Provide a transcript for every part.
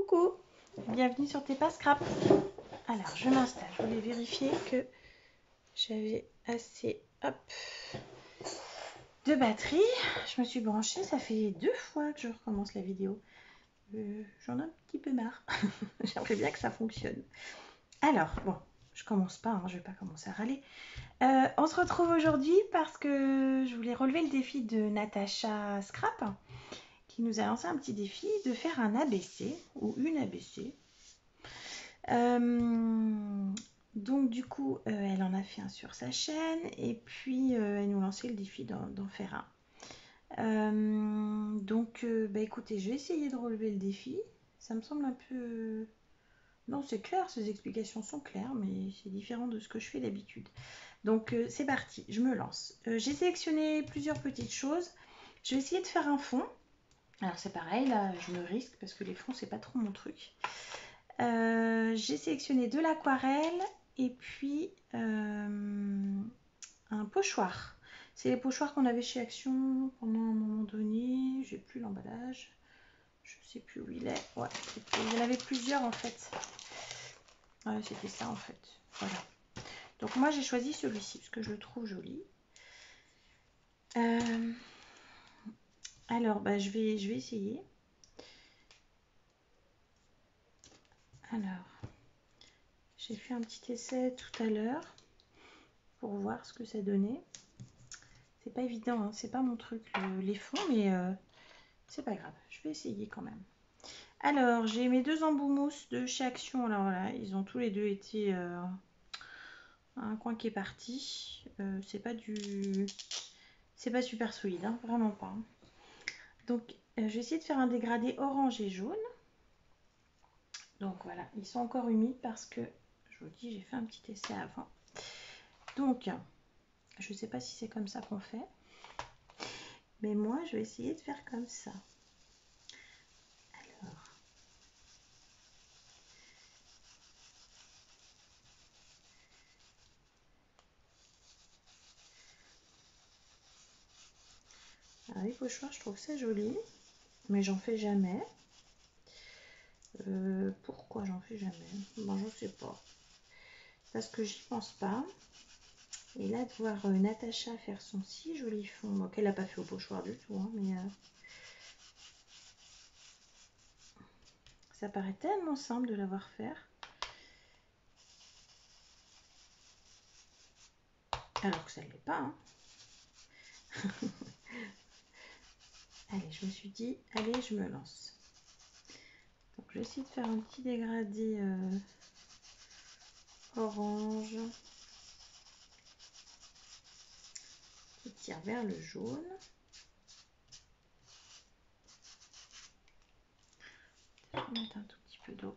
Coucou, bienvenue sur Tes Pas Scrap. Alors, je m'installe. Je voulais vérifier que j'avais assez de batterie. Je me suis branchée. Ça fait 2 fois que je recommence la vidéo. J'en ai un petit peu marre. J'aimerais bien que ça fonctionne. Alors, bon, je commence pas. Hein, je vais pas commencer à râler. On se retrouve aujourd'hui parce que je voulais relever le défi de Natacha Scrap qui nous a lancé un petit défi de faire un ABC ou une ABC. Donc du coup, elle en a fait un sur sa chaîne et puis elle nous lançait le défi d'en faire un. Donc écoutez, je vais essayer de relever le défi. Ça me semble un peu... Non, c'est clair, ces explications sont claires, mais c'est différent de ce que je fais d'habitude. Donc c'est parti, je me lance. J'ai sélectionné plusieurs petites choses. Je vais essayer de faire un fond. Alors c'est pareil, là je me risque parce que les fonds c'est pas trop mon truc. J'ai sélectionné de l'aquarelle et puis un pochoir. C'est les pochoirs qu'on avait chez Action pendant un moment donné. J'ai plus l'emballage. Je sais plus où il est. Ouais, il y en avait plusieurs en fait. Ouais, c'était ça en fait. Voilà. Donc moi j'ai choisi celui-ci parce que je le trouve joli. Alors je vais essayer. Alors, j'ai fait un petit essai tout à l'heure pour voir ce que ça donnait. C'est pas évident, hein, c'est pas mon truc les fonds, mais c'est pas grave, je vais essayer quand même. Alors, j'ai mes 2 embouts mousse de chez Action. Alors voilà, ils ont tous les deux été un coin qui est parti. C'est pas super solide, hein, vraiment pas. Donc, je vais essayer de faire un dégradé orange et jaune. Donc voilà, ils sont encore humides parce que, je vous dis, j'ai fait un petit essai avant. Donc, je sais pas si c'est comme ça qu'on fait. Mais moi, je vais essayer de faire comme ça. Alors, les pochoirs, je trouve ça joli. Mais j'en fais jamais. Pourquoi j'en fais jamais? Bon, je sais pas. Parce que j'y pense pas. Et là, de voir Natacha faire son si joli fond, bon, qu'elle n'a pas fait au pochoir du tout, hein, mais ça paraît tellement simple de l'avoir fait. Alors que ça ne l'est pas. Hein. Allez, je me suis dit, allez, je me lance. Donc, je vais essayer de faire un petit dégradé orange qui tire vers le jaune. Je vais mettre un tout petit peu d'eau.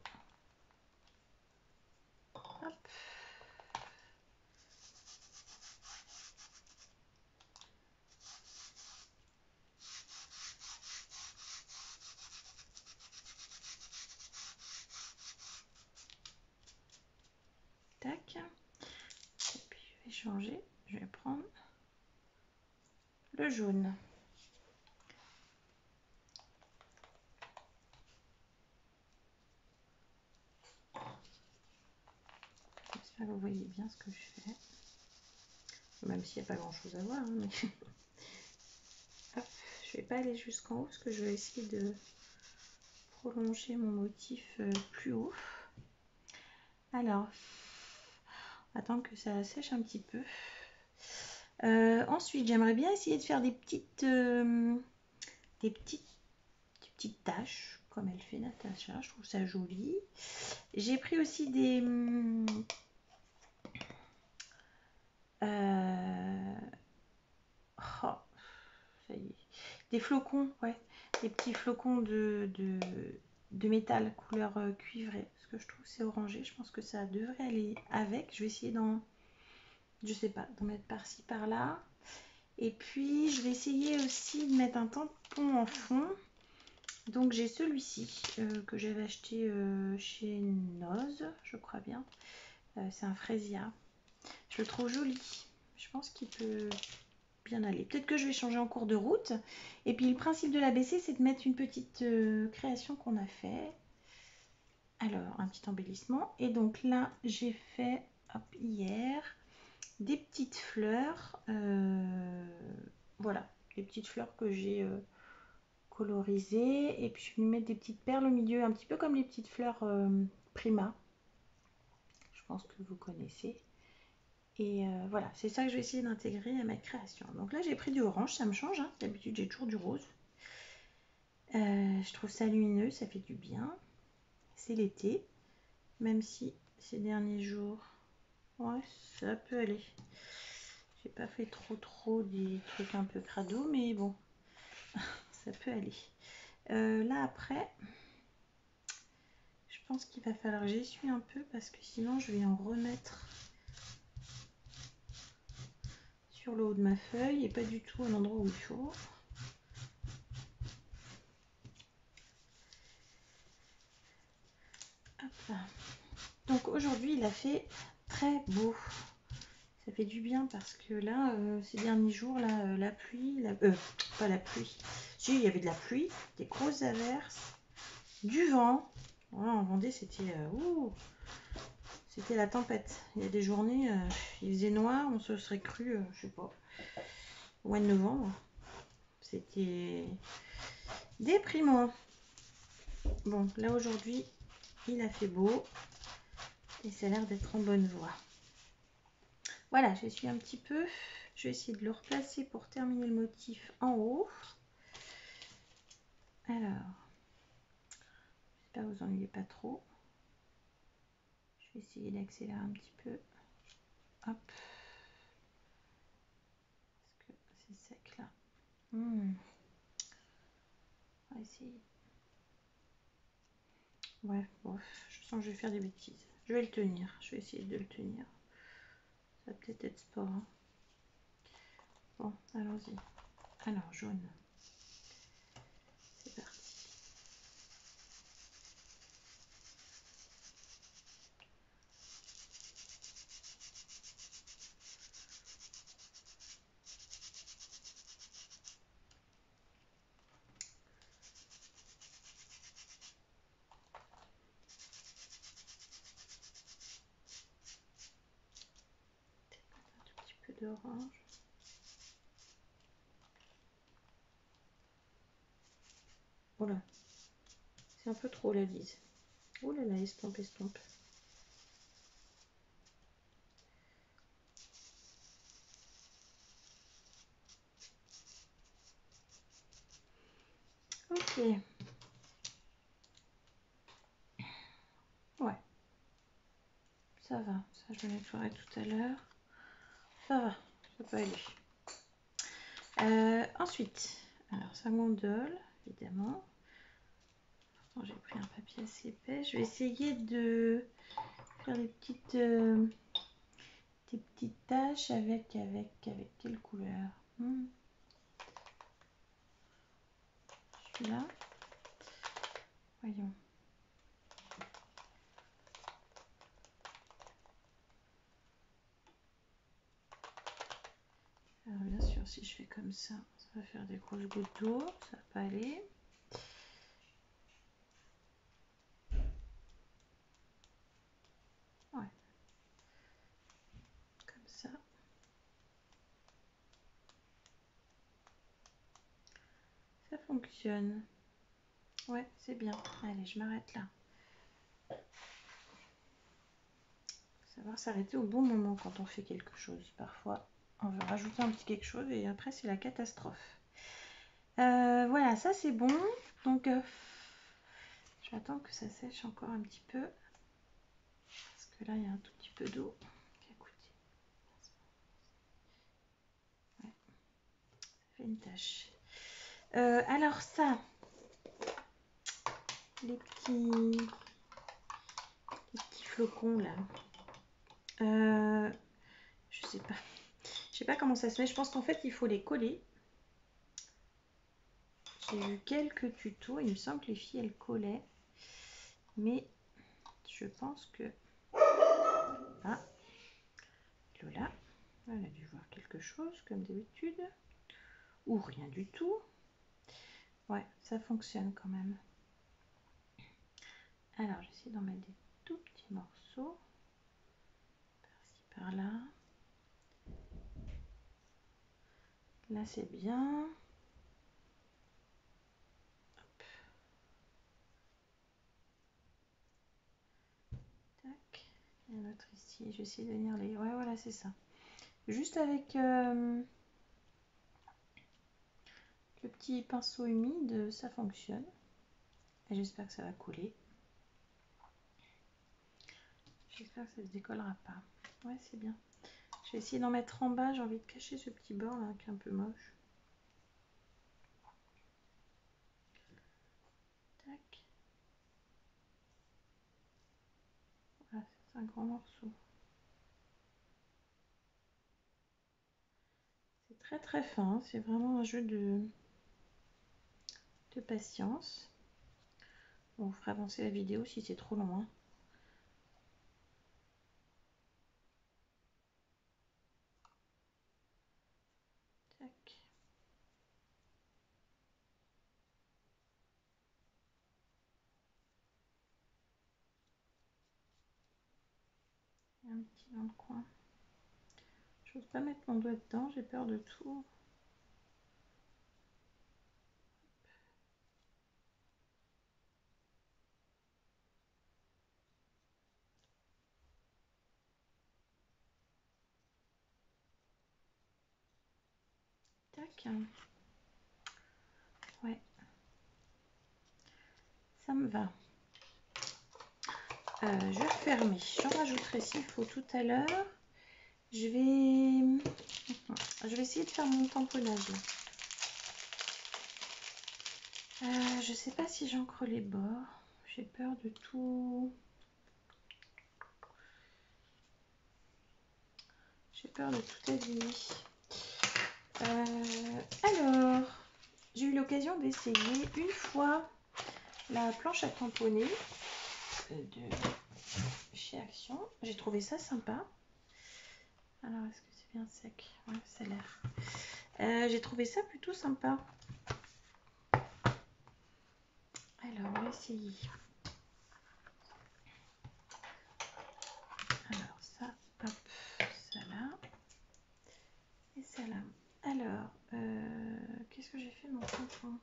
Hop. Tac. Et puis je vais changer. Je vais prendre le jaune. J'espère que vous voyez bien ce que je fais. Même s'il n'y a pas grand chose à voir. Hein, mais... Hop, je vais pas aller jusqu'en haut parce que je vais essayer de prolonger mon motif plus haut. Alors, attendre que ça sèche un petit peu. Ensuite, j'aimerais bien essayer de faire des petites taches comme elle fait Natacha. Je trouve ça joli. J'ai pris aussi des ça y est, des flocons, ouais, des petits flocons de métal couleur cuivrée, parce que je trouve que c'est orangé. Je pense que ça devrait aller avec. Je vais essayer je sais pas, d'en mettre par-ci par-là. Et puis je vais essayer aussi de mettre un tampon en fond. Donc j'ai celui-ci que j'avais acheté chez Noz, je crois bien. C'est un Fresia. Je le trouve joli. Je pense qu'il peut bien aller. Peut-être que je vais changer en cours de route. Et puis le principe de l'ABC, c'est de mettre une petite création qu'on a fait. Alors, un petit embellissement. Et donc là, j'ai fait, hop, hier, des petites fleurs. Voilà, des petites fleurs que j'ai colorisées. Et puis, je vais lui mettre des petites perles au milieu, un petit peu comme les petites fleurs Prima. Je pense que vous connaissez. Et voilà, c'est ça que je vais essayer d'intégrer à ma création. Donc là, j'ai pris du orange, ça me change. Hein. D'habitude, j'ai toujours du rose. Je trouve ça lumineux, ça fait du bien. C'est l'été, même si ces derniers jours, ouais, ça peut aller. J'ai pas fait trop des trucs un peu crado, mais bon, ça peut aller. Là après, je pense qu'il va falloir que j'essuie un peu parce que sinon je vais en remettre sur le haut de ma feuille et pas du tout à l'endroit où il faut. Hop là. Donc aujourd'hui il a fait très beau. Ça fait du bien parce que là, ces derniers jours, là, la pluie, pas la pluie. Si, il y avait de la pluie, des grosses averses, du vent. Voilà, en Vendée, c'était la tempête. Il y a des journées, il faisait noir, on se serait cru, je sais pas, au mois de novembre. C'était déprimant. Bon, là aujourd'hui, il a fait beau et ça a l'air d'être en bonne voie. Voilà, j'essuie un petit peu. Je vais essayer de le replacer pour terminer le motif en haut. Alors, j'espère que vous ennuyez pas trop. Je vais essayer d'accélérer un petit peu. Hop. Parce que c'est sec là. On va essayer. Ouais, bon, je sens que je vais faire des bêtises. Je vais le tenir. Je vais essayer de le tenir. Ça va peut-être être sport. Hein. Bon, allons-y. Alors, jaune. C'est parti. Un tout petit peu d'orange. Voilà. C'est un peu trop la lise. Oh là là, estompe, estompe. Ok. Ouais. Ça va. Ça, je le nettoierai tout à l'heure. Ça va. Ça peut aller. Ensuite, alors ça gondole, évidemment. J'ai pris un papier assez épais. Je vais essayer de faire des petites taches avec quelle couleur? Celui-là. Voyons. Alors bien sûr, si je fais comme ça va faire des grosses gouttes d'eau. Ça va pas aller. Ouais. Comme ça. Ça fonctionne. Ouais, c'est bien. Allez, je m'arrête là. Faut savoir s'arrêter au bon moment quand on fait quelque chose. Parfois, on veut rajouter un petit quelque chose et après, c'est la catastrophe. Voilà, ça c'est bon. Donc, je vais attendre que ça sèche encore un petit peu. Parce que là, il y a un tout petit peu d'eau qui a coulé. Ouais, ça fait une tache. Alors ça, les petits flocons là. Je sais pas. Je sais pas comment ça se met. Je pense qu'en fait, il faut les coller. J'ai vu quelques tutos. Il me semble que les filles, elles collaient. Mais je pense que... Ah, Lola, elle a dû voir quelque chose, comme d'habitude. Ou rien du tout. Ouais, ça fonctionne quand même. Alors, j'essaie d'en mettre des tout petits morceaux. Par-ci, par-là. Là, c'est bien. Hop. Tac. Il y en a un autre ici. Je vais essayer de venir les... Ouais, voilà, c'est ça. Juste avec le petit pinceau humide, ça fonctionne. Et j'espère que ça va couler. J'espère que ça ne se décollera pas. Ouais, c'est bien. Je vais essayer d'en mettre en bas. J'ai envie de cacher ce petit bord là qui est un peu moche. Tac. Voilà, c'est un grand morceau. C'est très très fin. C'est vraiment un jeu de patience. Bon, on fera avancer la vidéo si c'est trop long. Hein. Tac. Et un petit dans le coin. J'ose pas mettre mon doigt dedans, j'ai peur de tout. Tac. Ouais. Ça me va. Je vais refermer. J'en rajouterai s'il faut tout à l'heure. Je vais essayer de faire mon tamponnage. Je sais pas si j'encre les bords. J'ai peur de tout. J'ai peur de tout abîmer. Alors, j'ai eu l'occasion d'essayer une fois la planche à tamponner de chez Action. J'ai trouvé ça sympa. Alors, est-ce que c'est bien sec? Ouais, ça a l'air. J'ai trouvé ça plutôt sympa. Alors, on va essayer. Alors, ça, hop, ça là. Et ça là. Alors, qu'est-ce que j'ai fait de mon tampon?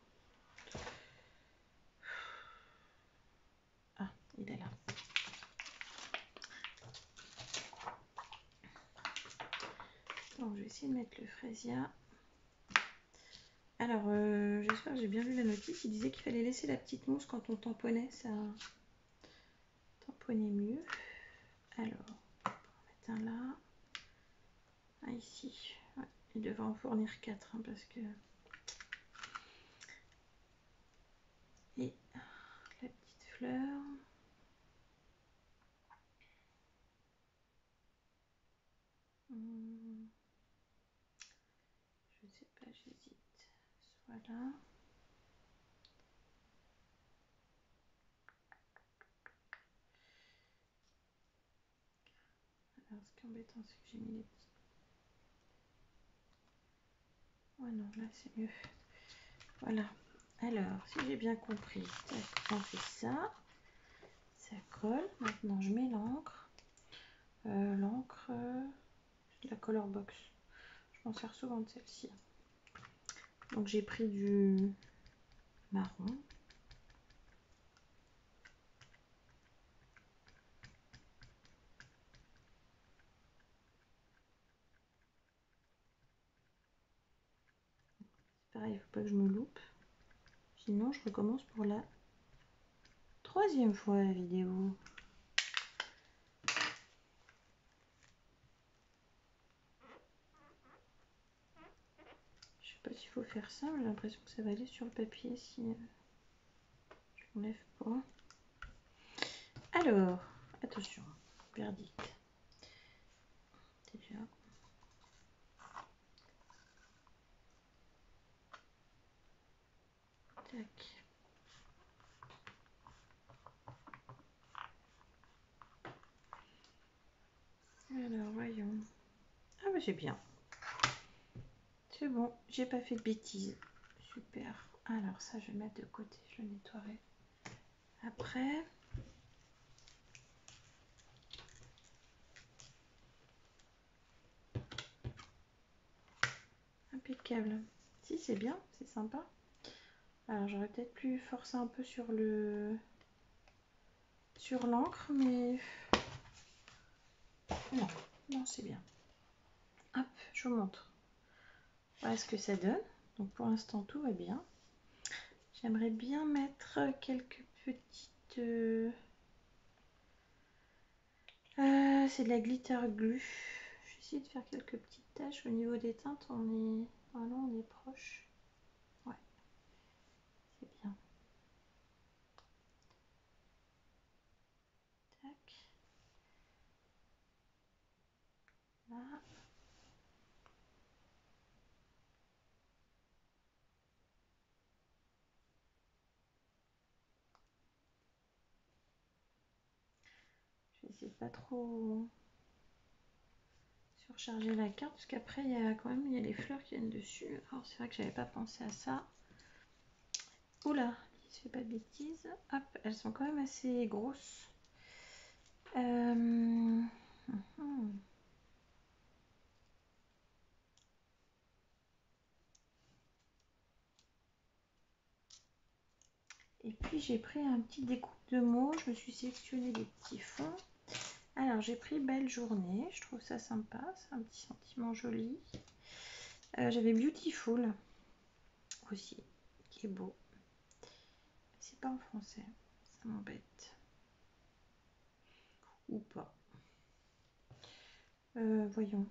Ah, il est là. Donc, je vais essayer de mettre le Freesia. Alors, j'espère que j'ai bien lu la notice. Il disait qu'il fallait laisser la petite mousse quand on tamponnait. Ça tamponnait mieux. Alors, on va mettre un là. Un ici. Ouais, il devrait en fournir 4 hein, parce que... Et la petite fleur. Je sais pas, j'hésite. Soit là. Alors, ce qui est embêtant, c'est que j'ai mis les petits. Ouais, non, là, c'est mieux. Voilà. Alors, si j'ai bien compris, on fait ça. Ça colle. Maintenant, je mets l'encre. L'encre de la Color Box. Je m'en sers souvent de celle-ci. Donc, j'ai pris du marron. Pareil, il ne faut pas que je me loupe. Sinon, je recommence pour la 3e fois la vidéo. Je sais pas s'il faut faire ça, mais j'ai l'impression que ça va aller sur le papier si je l'enlève pas. Alors, attention, verdict. Déjà. Tac. Alors, voyons. Ah bah c'est bien. C'est bon, j'ai pas fait de bêtises. Super. Alors ça, je vais le mettre de côté, je le nettoierai après. impeccable. Si, c'est bien, c'est sympa. Alors j'aurais peut-être pu forcer un peu sur l'encre, mais non, non, c'est bien. Hop, je vous montre. Voilà ce que ça donne. Donc pour l'instant tout va bien. J'aimerais bien mettre quelques petites... c'est de la glitter glue. Je vais essayer de faire quelques petites taches au niveau des teintes. On est proche. Ouais, c'est bien. Tac. Là. Je vais essayer de pas trop surcharger la carte parce qu'après il y a les fleurs qui viennent dessus. Alors c'est vrai que j'avais pas pensé à ça. Oula, si je fais pas de bêtises. Hop, elles sont quand même assez grosses. Et puis j'ai pris un petit découpe de mots. Je me suis sélectionné des petits fonds. Alors j'ai pris Belle Journée. Je trouve ça sympa. C'est un petit sentiment joli. J'avais Beautiful aussi, qui est beau. C'est pas en français. Ça m'embête. Ou pas. Voyons.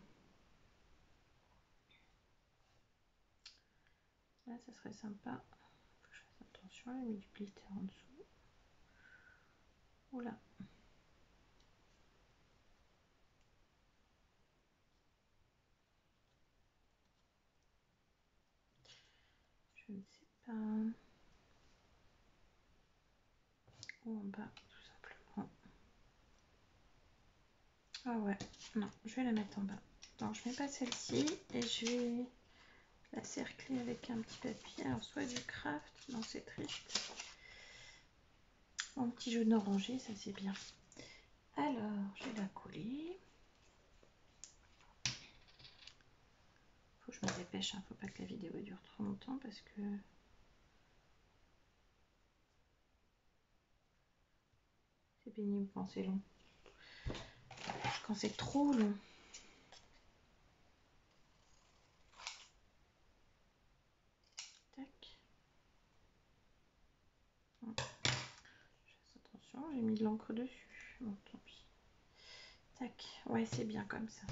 Là, ça serait sympa. Faut que je fasse attention. Elle a mis du glitter en dessous. Oula. Je ne sais pas. Ou en bas, tout simplement. Ah ouais. Non, je vais la mettre en bas. Alors, je mets pas celle-ci et je vais la cercler avec un petit papier. Alors, soit du craft. Non, c'est triste. Mon petit jaune orangé, ça c'est bien. Alors, je vais la coller. Faut que je me dépêche, hein. Faut pas que la vidéo dure trop longtemps parce que c'est pénible quand c'est long. Quand c'est trop long. Tac. Je fais attention, j'ai mis de l'encre dessus. Bon, tant pis. Tac. Ouais, c'est bien comme ça.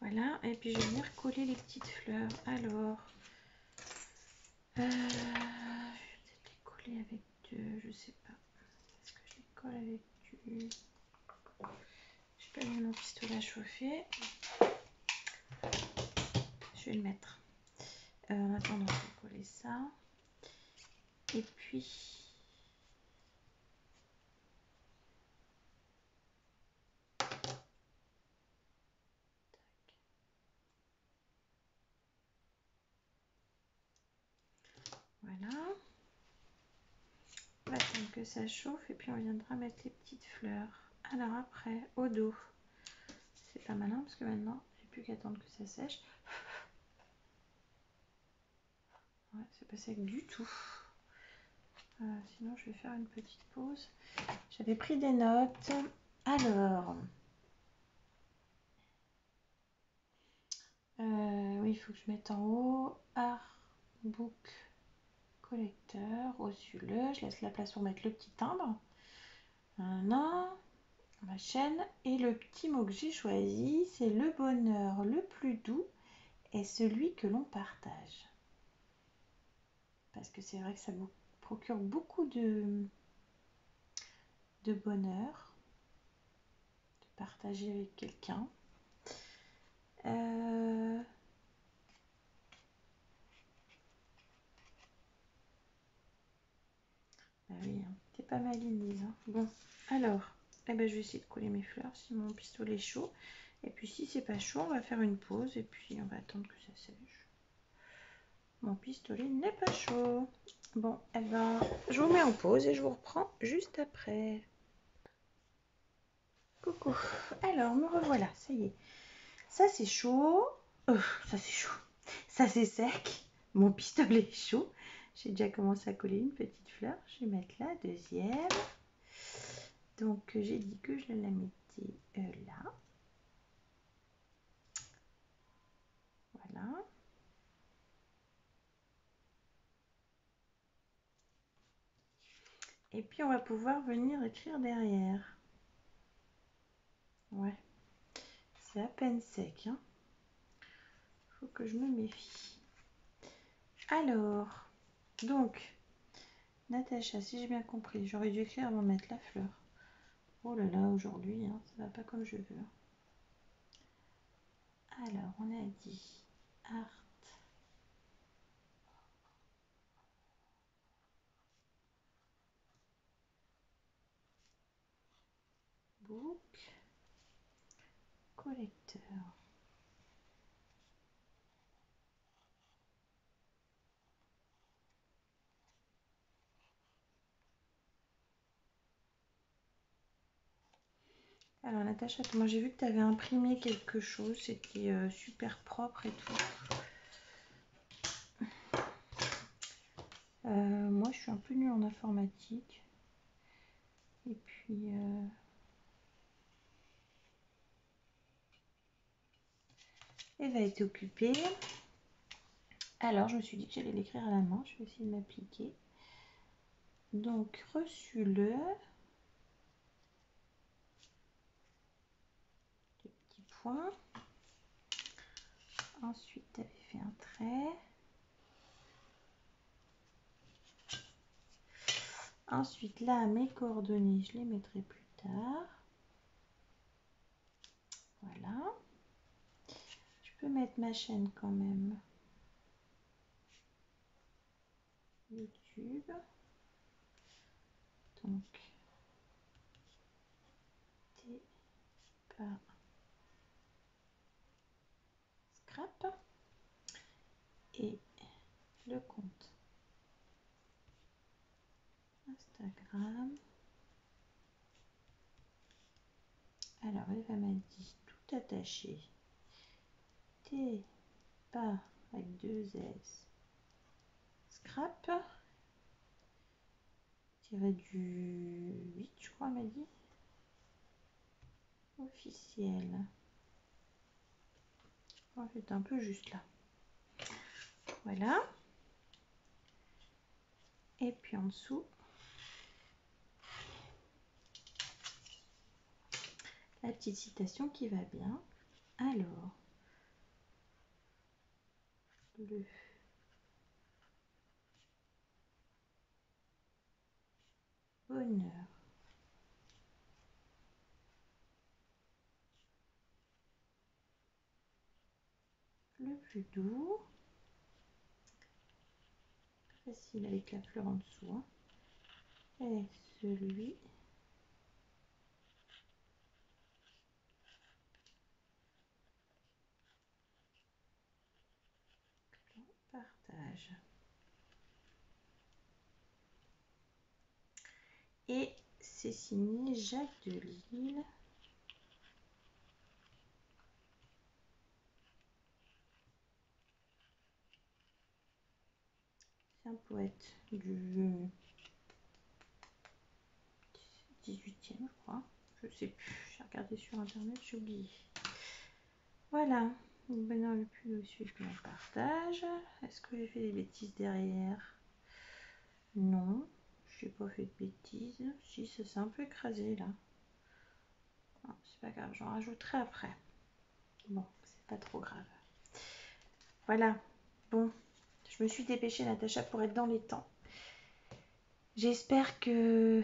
Voilà. Et puis je vais venir coller les petites fleurs. Alors, je vais peut-être les coller avec je sais pas. Est-ce que je les colle avec du... J'ai pas mis mon pistolet à chauffer. Je vais le mettre. En attendant, je vais coller ça. Et puis... Voilà. On va attendre que ça chauffe et puis on viendra mettre les petites fleurs. Alors après, au dos. C'est pas malin parce que maintenant, j'ai plus qu'à attendre que ça sèche. Ouais, c'est pas sec du tout. Sinon, je vais faire une petite pause. J'avais pris des notes. Alors, oui, il faut que je mette en haut Art Book Collector, au-dessus-le. Je laisse la place pour mettre le petit timbre. Voilà, ma chaîne. Et le petit mot que j'ai choisi, c'est le bonheur le plus doux est celui que l'on partage. Parce que c'est vrai que ça vous procure beaucoup de bonheur de partager avec quelqu'un. Bah oui, hein. T'es pas maline, Lise. Hein. Bon, alors, je vais essayer de coller mes fleurs si mon pistolet est chaud. Et puis si c'est pas chaud, on va faire une pause et puis on va attendre que ça sèche. Mon pistolet n'est pas chaud. Bon, je vous mets en pause et je vous reprends juste après. Coucou. Alors, me revoilà, ça y est. Ça c'est chaud. Ça c'est chaud. Ça c'est sec. Mon pistolet est chaud. J'ai déjà commencé à coller une petite fleur. Je vais mettre la deuxième. Donc j'ai dit que je la mettais là. Voilà. Et puis on va pouvoir venir écrire derrière. Ouais. C'est à peine sec. Hein. Faut que je me méfie. Alors, donc, Natacha, si j'ai bien compris, j'aurais dû écrire avant de mettre la fleur. Oh là là, aujourd'hui, hein, ça va pas comme je veux. Alors, on a dit art book collecteur. Alors Natacha, moi j'ai vu que tu avais imprimé quelque chose, c'était super propre et tout. Moi je suis un peu nulle en informatique. Et puis elle va être occupée. Alors je me suis dit que j'allais l'écrire à la main, je vais essayer de m'appliquer. Donc reçu le petit point. Ensuite tu avais fait un trait. Ensuite là mes coordonnées je les mettrai plus tard. Voilà. Je peux mettre ma chaîne quand même. YouTube. Donc T pas scrap et le compte Instagram. Alors Eva m'a dit tout attaché. T pas avec deux S scrap tiré du 8 je crois, m'a dit officiel. Oh, c'est un peu juste là. Voilà. Et puis en dessous, la petite citation qui va bien. Alors, le bonheur le plus doux, facile avec la fleur en dessous, hein, est celui que l'on partage. Et c'est signé Jacques Delisle. C'est un poète du 18e, je crois. Je sais plus, j'ai regardé sur internet, j'ai oublié. Voilà, le bonheur le plus doux, celui que l'on partage. Est-ce que j'ai fait des bêtises derrière? Non, j'ai pas fait de bêtises. Si, ça s'est un peu écrasé là. C'est pas grave, j'en rajouterai après. Bon, c'est pas trop grave. Voilà, bon, je me suis dépêchée Natacha pour être dans les temps. J'espère que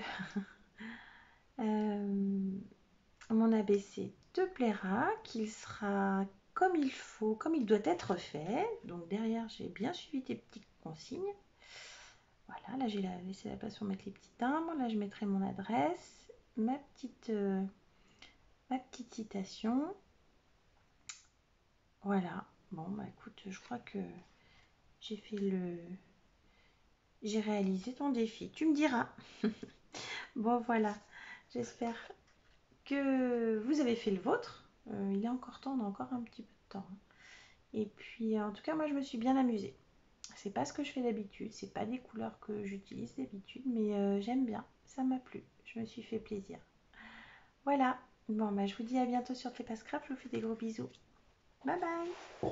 mon ABC te plaira, qu'il sera comme il faut, comme il doit être fait. Donc derrière, j'ai bien suivi tes petites consignes. Voilà, là j'ai laissé la place pour mettre les petits timbres. Là je mettrai mon adresse, ma petite citation. Voilà. Bon bah écoute, je crois que j'ai réalisé ton défi. Tu me diras. Bon voilà. J'espère que vous avez fait le vôtre. Il est encore temps, on a encore un petit peu de temps. Et puis en tout cas, moi je me suis bien amusée. C'est pas ce que je fais d'habitude, c'est pas des couleurs que j'utilise d'habitude, mais j'aime bien, ça m'a plu, je me suis fait plaisir. Voilà, bon bah je vous dis à bientôt sur Clépa Scrap, je vous fais des gros bisous. Bye bye.